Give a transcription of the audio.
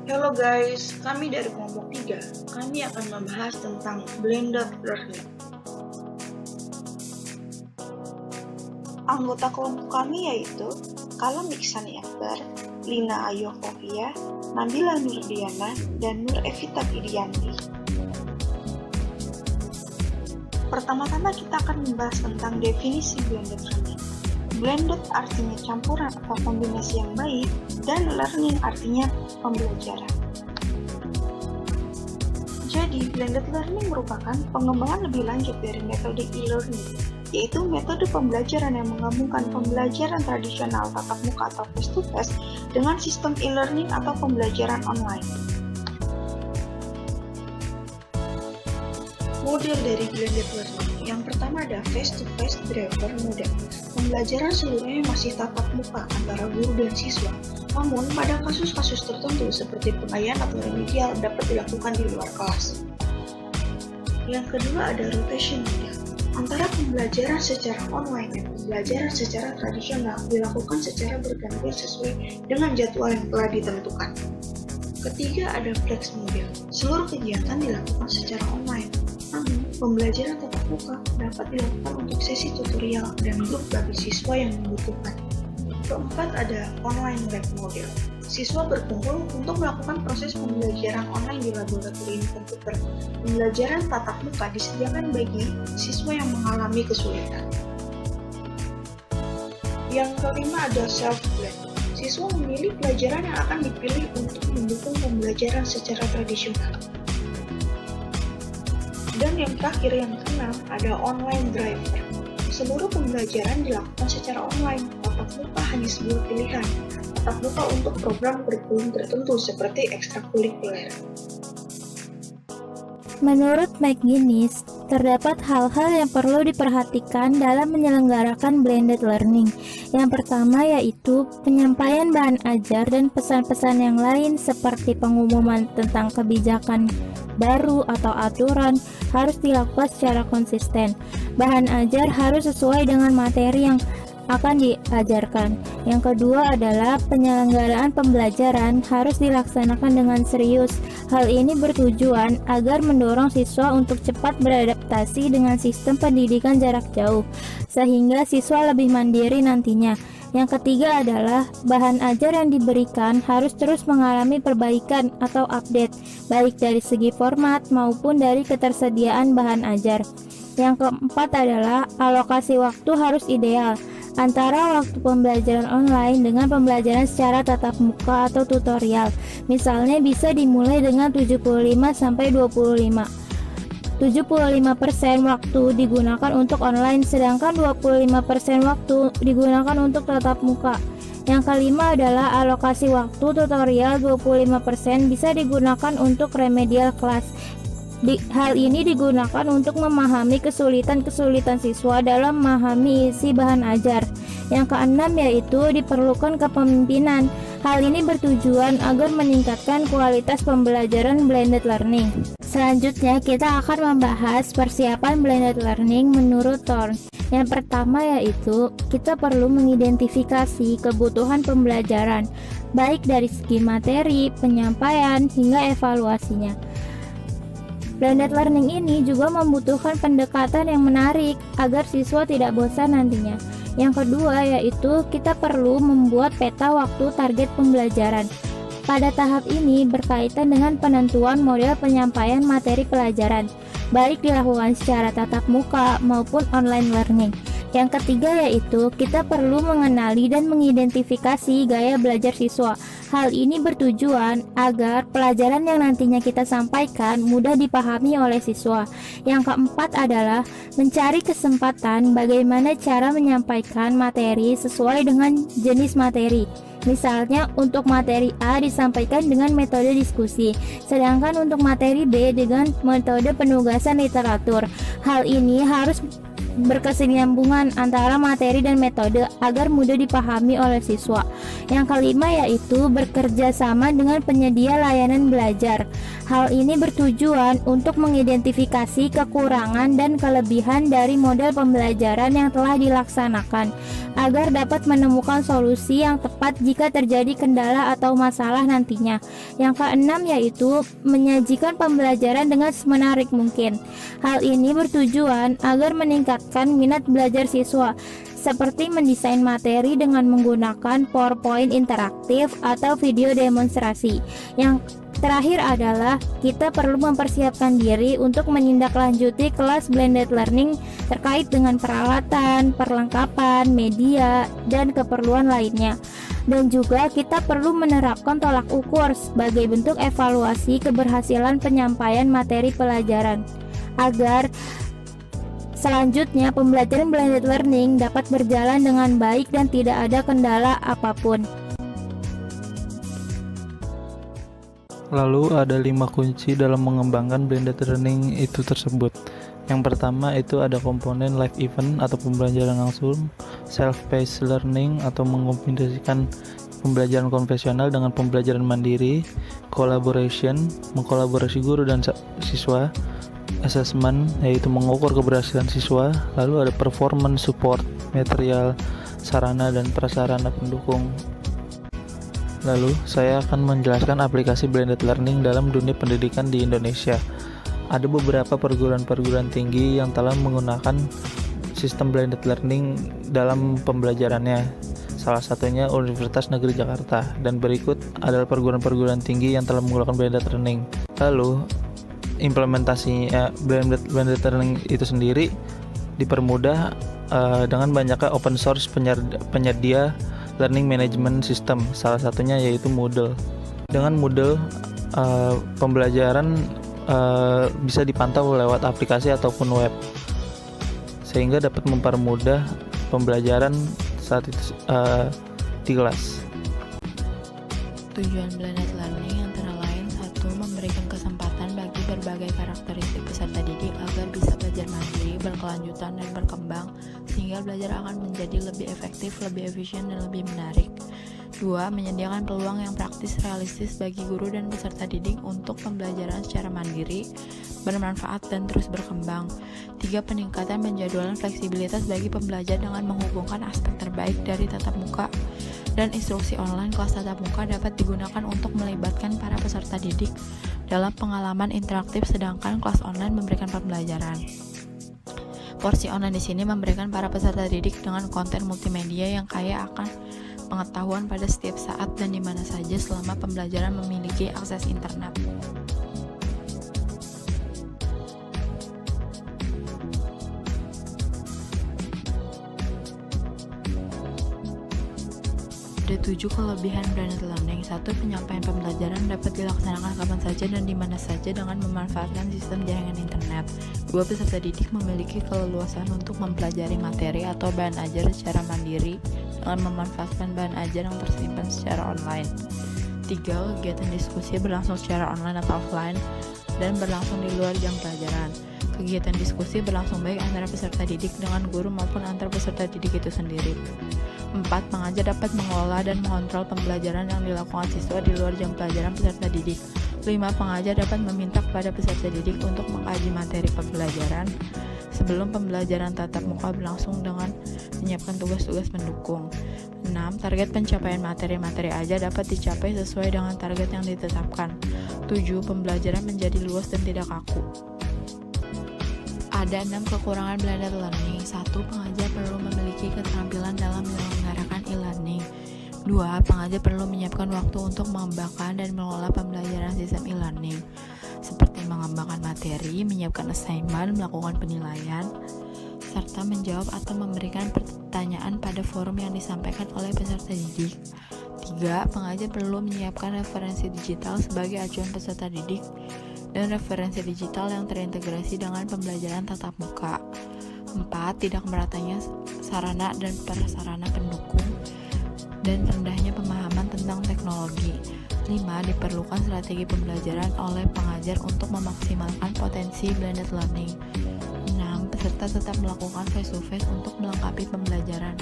Halo guys, kami dari kelompok 3. Kami akan membahas tentang blended learning. Anggota kelompok kami yaitu Kalam Iksani Akbar, Lina Ayokofia, Nabila Nurdiana, dan Nur Evita Fidianti. Pertama-tama kita akan membahas tentang definisi blended learning. Blended artinya campuran atau kombinasi yang baik, dan learning artinya pembelajaran. Jadi, blended learning merupakan pengembangan lebih lanjut dari metode e-learning, yaitu metode pembelajaran yang menggabungkan pembelajaran tradisional tatap muka atau face-to-face dengan sistem e-learning atau pembelajaran online. Model dari blended learning. Yang pertama ada face-to-face driver model. Pembelajaran seluruhnya masih tatap muka antara guru dan siswa. Namun, pada kasus-kasus tertentu seperti pengayaan atau remedial dapat dilakukan di luar kelas. Yang kedua ada rotation model. Antara pembelajaran secara online dan pembelajaran secara tradisional dilakukan secara bergantian sesuai dengan jadwal yang telah ditentukan. Ketiga ada flex model. Seluruh kegiatan dilakukan secara online. Namun, pembelajaran tatap muka dapat dilakukan untuk sesi tutorial dan grup bagi siswa yang membutuhkan. Keempat ada online lab model. Siswa berkumpul untuk melakukan proses pembelajaran online di laboratorium komputer. Pembelajaran tatap muka disediakan bagi siswa yang mengalami kesulitan. Yang kelima ada self-blend. Siswa memilih pelajaran yang akan dipilih untuk mendukung pembelajaran secara tradisional. Dan yang terakhir, yang keenam, ada online driver. Seluruh pembelajaran dilakukan secara online, tatap muka hanya sebuah pilihan, tatap muka untuk program kurikulum tertentu seperti ekstrakurikuler. Menurut McGinnis, terdapat hal-hal yang perlu diperhatikan dalam menyelenggarakan blended learning. Yang pertama yaitu penyampaian bahan ajar dan pesan-pesan yang lain seperti pengumuman tentang kebijakan baru atau aturan harus dilakukan secara konsisten. Bahan ajar harus sesuai dengan materi yang akan diajarkan. Yang kedua adalah penyelenggaraan pembelajaran harus dilaksanakan dengan serius. Hal ini bertujuan agar mendorong siswa untuk cepat beradaptasi dengan sistem pendidikan jarak jauh, sehingga siswa lebih mandiri nantinya. Yang ketiga adalah bahan ajar yang diberikan harus terus mengalami perbaikan atau update, baik dari segi format maupun dari ketersediaan bahan ajar. Yang keempat adalah alokasi waktu harus ideal antara waktu pembelajaran online dengan pembelajaran secara tatap muka atau tutorial. Misalnya bisa dimulai dengan 75-25. 75% waktu digunakan untuk online, sedangkan 25% waktu digunakan untuk tatap muka. Yang kelima adalah alokasi waktu tutorial 25% bisa digunakan untuk remedial kelas. Hal ini digunakan untuk memahami kesulitan-kesulitan siswa dalam memahami isi bahan ajar. Yang keenam yaitu diperlukan kepemimpinan. Hal ini bertujuan agar meningkatkan kualitas pembelajaran blended learning. Selanjutnya kita akan membahas persiapan blended learning menurut Thorne. Yang pertama yaitu kita perlu mengidentifikasi kebutuhan pembelajaran, baik dari segi materi, penyampaian, hingga evaluasinya. Blended learning ini juga membutuhkan pendekatan yang menarik agar siswa tidak bosan nantinya. Yang kedua yaitu kita perlu membuat peta waktu target pembelajaran. Pada tahap ini berkaitan dengan penentuan model penyampaian materi pelajaran, baik dilakukan secara tatap muka maupun online learning. Yang ketiga yaitu kita perlu mengenali dan mengidentifikasi gaya belajar siswa. Hal ini bertujuan agar pelajaran yang nantinya kita sampaikan mudah dipahami oleh siswa. Yang keempat adalah mencari kesempatan bagaimana cara menyampaikan materi sesuai dengan jenis materi. Misalnya untuk materi A disampaikan dengan metode diskusi, sedangkan untuk materi B dengan metode penugasan literatur. Hal ini harus berkesinambungan antara materi dan metode agar mudah dipahami oleh siswa. Yang kelima yaitu bekerja sama dengan penyedia layanan belajar. Hal ini bertujuan untuk mengidentifikasi kekurangan dan kelebihan dari model pembelajaran yang telah dilaksanakan agar dapat menemukan solusi yang tepat jika terjadi kendala atau masalah nantinya. Yang keenam yaitu menyajikan pembelajaran dengan semenarik mungkin. Hal ini bertujuan agar meningkatkan minat belajar siswa, seperti mendesain materi dengan menggunakan PowerPoint interaktif atau video demonstrasi. Yang terakhir adalah kita perlu mempersiapkan diri untuk menindaklanjuti kelas blended learning terkait dengan peralatan, perlengkapan, media, dan keperluan lainnya. Dan juga kita perlu menerapkan tolak ukur sebagai bentuk evaluasi keberhasilan penyampaian materi pelajaran agar selanjutnya pembelajaran blended learning dapat berjalan dengan baik dan tidak ada kendala apapun. Lalu ada 5 kunci dalam mengembangkan blended learning itu tersebut. Yang pertama itu ada komponen live event atau pembelajaran langsung, self-paced learning atau mengombinasikan pembelajaran konvensional dengan pembelajaran mandiri, collaboration, mengkolaborasi guru dan siswa, assessment yaitu mengukur keberhasilan siswa, lalu ada performance support, material, sarana dan prasarana pendukung. Lalu, saya akan menjelaskan aplikasi blended learning dalam dunia pendidikan di Indonesia. Ada beberapa perguruan-perguruan tinggi yang telah menggunakan sistem blended learning dalam pembelajarannya. Salah satunya Universitas Negeri Jakarta, dan berikut adalah perguruan-perguruan tinggi yang telah menggunakan blended learning. Lalu, implementasinya blended learning itu sendiri dipermudah dengan banyaknya open source penyedia learning management system, salah satunya yaitu Moodle. Dengan Moodle, pembelajaran bisa dipantau lewat aplikasi ataupun web, sehingga dapat mempermudah pembelajaran saat itu di kelas. Tujuan blended learning antara lain: 1. Memberikan kesempatan bagi berbagai karakteristik peserta didik agar bisa belajar mandiri, berkelanjutan, dan berkembang, sehingga belajar akan menjadi lebih efektif, lebih efisien, dan lebih menarik. 2. Menyediakan peluang yang praktis realistis bagi guru dan peserta didik untuk pembelajaran secara mandiri, bermanfaat, dan terus berkembang. 3. Peningkatan penjadwalan fleksibilitas bagi pembelajar dengan menghubungkan aspek terbaik dari tatap muka dan instruksi online. Kelas tatap muka dapat digunakan untuk melibatkan para peserta didik dalam pengalaman interaktif, sedangkan kelas online memberikan pembelajaran. Porsi online di sini memberikan para peserta didik dengan konten multimedia yang kaya akan pengetahuan pada setiap saat dan di mana saja selama pembelajaran memiliki akses internet. Ada 7 kelebihan blended learning. 1. Penyampaian pembelajaran dapat dilaksanakan kapan saja dan di mana saja dengan memanfaatkan sistem jaringan internet. 2. Peserta didik memiliki keleluasan untuk mempelajari materi atau bahan ajar secara mandiri dengan memanfaatkan bahan ajar yang tersimpan secara online. 3. Kegiatan diskusi berlangsung secara online atau offline dan berlangsung di luar jam pelajaran. Kegiatan diskusi berlangsung baik antara peserta didik dengan guru maupun antar peserta didik itu sendiri. 4. Pengajar dapat mengelola dan mengontrol pembelajaran yang dilakukan siswa di luar jam pelajaran peserta didik. 5. Pengajar dapat meminta kepada peserta didik untuk mengkaji materi pembelajaran sebelum pembelajaran tatap muka berlangsung dengan menyiapkan tugas-tugas pendukung. 6. Target pencapaian materi-materi ajar dapat dicapai sesuai dengan target yang ditetapkan. 7. Pembelajaran menjadi luas dan tidak kaku. Ada 6 kekurangan blended learning. 1. Pengajar perlu memiliki keterampilan dalam menyelenggarakan e-learning. 2. Pengajar perlu menyiapkan waktu untuk mengembangkan dan mengelola pembelajaran sistem e-learning, seperti mengembangkan materi, menyiapkan assignment, melakukan penilaian, serta menjawab atau memberikan pertanyaan pada forum yang disampaikan oleh peserta didik. 3. Pengajar perlu menyiapkan referensi digital sebagai acuan peserta didik dan referensi digital yang terintegrasi dengan pembelajaran tatap muka. 4. Tidak meratanya sarana dan prasarana pendukung dan rendahnya pemahaman tentang teknologi. 5. Diperlukan strategi pembelajaran oleh pengajar untuk memaksimalkan potensi blended learning. 6. peserta tetap melakukan face-to-face untuk melengkapi pembelajaran.